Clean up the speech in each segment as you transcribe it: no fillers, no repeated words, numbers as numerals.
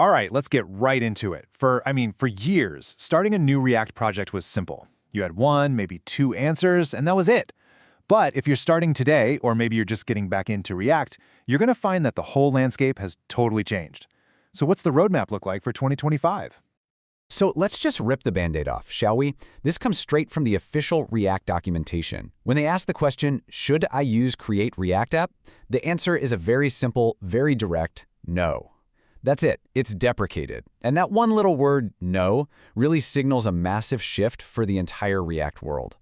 All right, let's get right into it. For years, starting a new React project was simple. You had one, maybe two answers, and that was it. But if you're starting today, or maybe you're just getting back into React, you're going to find that the whole landscape has totally changed. So what's the roadmap look like for 2025? So let's just rip the Band-Aid off, shall we? This comes straight from the official React documentation. When they ask the question, should I use Create React App? The answer is a very simple, very direct no. That's it. It's deprecated. And that one little word, no, really signals a massive shift for the entire React world.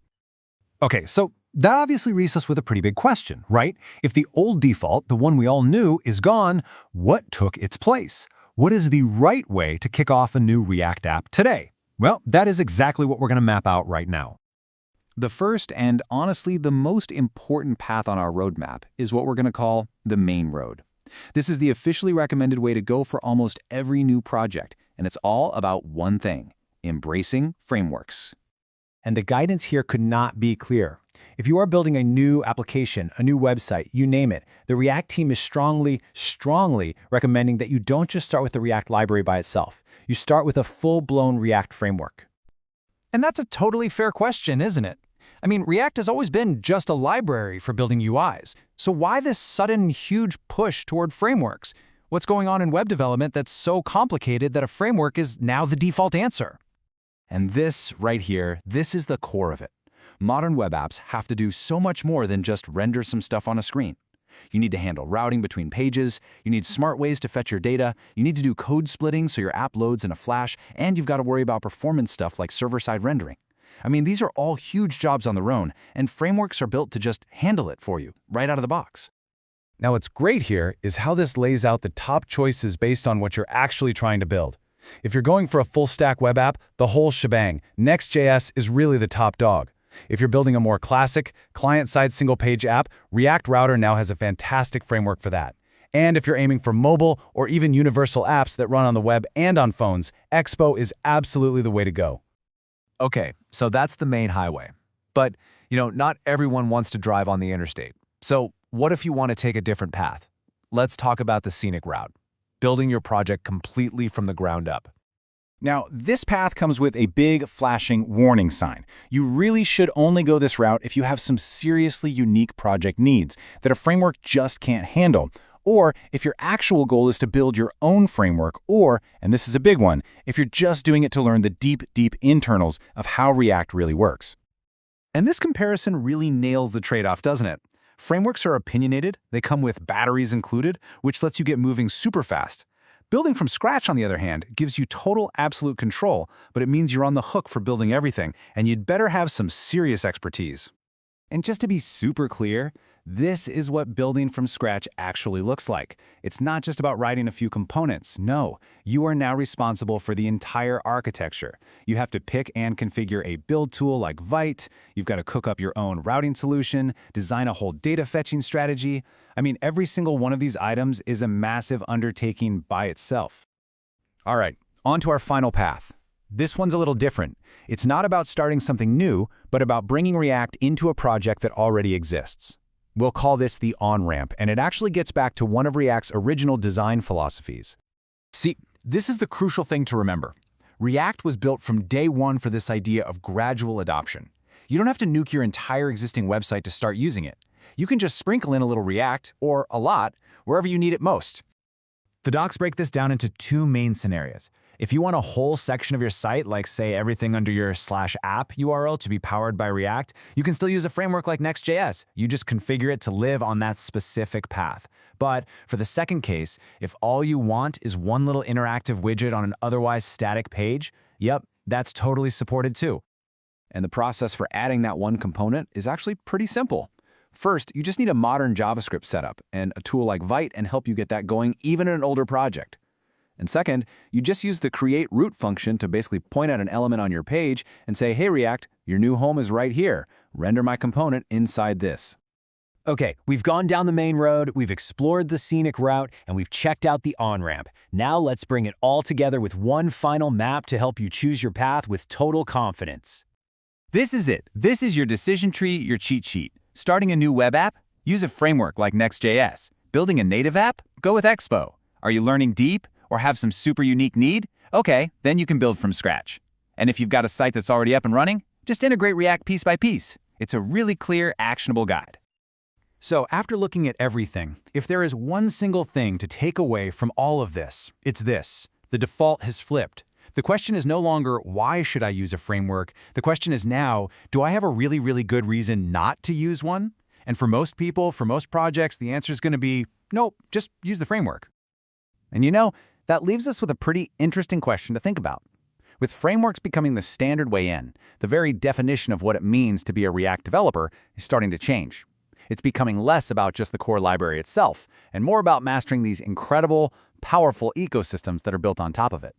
Okay, so that obviously leaves us with a pretty big question, right? If the old default, the one we all knew, is gone, what took its place? What is the right way to kick off a new React app today? Well, that is exactly what we're going to map out right now. The first and honestly the most important path on our roadmap is what we're going to call the main road. This is the officially recommended way to go for almost every new project, and it's all about one thing: embracing frameworks. And the guidance here could not be clearer. If you are building a new application, a new website, you name it, the React team is strongly recommending that you don't just start with the React library by itself. You start with a full-blown React framework. And that's a totally fair question, isn't it? React has always been just a library for building UIs. So why this sudden, huge push toward frameworks? What's going on in web development that's so complicated that a framework is now the default answer? And this right here, this is the core of it. Modern web apps have to do so much more than just render some stuff on a screen. You need to handle routing between pages, you need smart ways to fetch your data, you need to do code splitting so your app loads in a flash, and you've got to worry about performance stuff like server-side rendering. These are all huge jobs on their own, and frameworks are built to just handle it for you, right out of the box. Now what's great here is how this lays out the top choices based on what you're actually trying to build. If you're going for a full-stack web app, the whole shebang, Next.js is really the top dog. If you're building a more classic, client-side single-page app, React Router now has a fantastic framework for that. And if you're aiming for mobile or even universal apps that run on the web and on phones, Expo is absolutely the way to go. Okay, so that's the main highway. But, not everyone wants to drive on the interstate. So what if you want to take a different path? Let's talk about the scenic route, building your project completely from the ground up. Now, this path comes with a big flashing warning sign. You really should only go this route if you have some seriously unique project needs that a framework just can't handle, or if your actual goal is to build your own framework, or, and this is a big one, if you're just doing it to learn the deep internals of how React really works. And this comparison really nails the trade-off, doesn't it? Frameworks are opinionated, they come with batteries included, which lets you get moving super fast. Building from scratch, on the other hand, gives you total absolute control, but it means you're on the hook for building everything, and you'd better have some serious expertise. And just to be super clear, this is what building from scratch actually looks like. It's not just about writing a few components. No, you are now responsible for the entire architecture. You have to pick and configure a build tool like Vite. You've got to cook up your own routing solution, design a whole data fetching strategy. Every single one of these items is a massive undertaking by itself. All right, on to our final path. This one's a little different. It's not about starting something new, but about bringing React into a project that already exists. We'll call this the on-ramp, and it actually gets back to one of React's original design philosophies. See, this is the crucial thing to remember. React was built from day one for this idea of gradual adoption. You don't have to nuke your entire existing website to start using it. You can just sprinkle in a little React, or a lot, wherever you need it most. The docs break this down into two main scenarios. If you want a whole section of your site, like say everything under your /app URL to be powered by React, you can still use a framework like Next.js. You just configure it to live on that specific path. But for the second case, if all you want is one little interactive widget on an otherwise static page, yep, that's totally supported too. And the process for adding that one component is actually pretty simple. First, you just need a modern JavaScript setup and a tool like Vite and help you get that going even in an older project. And second, you just use the create root function to basically point at an element on your page and say, hey React, your new home is right here. Render my component inside this. Okay, we've gone down the main road, we've explored the scenic route, and we've checked out the on-ramp. Now let's bring it all together with one final map to help you choose your path with total confidence. This is it. This is your decision tree, your cheat sheet. Starting a new web app? Use a framework like Next.js. Building a native app? Go with Expo. Are you learning deep? or have some super unique need? Okay, then you can build from scratch. And if you've got a site that's already up and running, just integrate React piece by piece. It's a really clear, actionable guide. So after looking at everything, if there is one single thing to take away from all of this, it's this. The default has flipped. The question is no longer, why should I use a framework? The question is now, do I have a really, really good reason not to use one? And for most people, for most projects, the answer is going to be, nope, just use the framework. And you know, that leaves us with a pretty interesting question to think about. With frameworks becoming the standard way in, the very definition of what it means to be a React developer is starting to change. It's becoming less about just the core library itself, and more about mastering these incredible, powerful ecosystems that are built on top of it.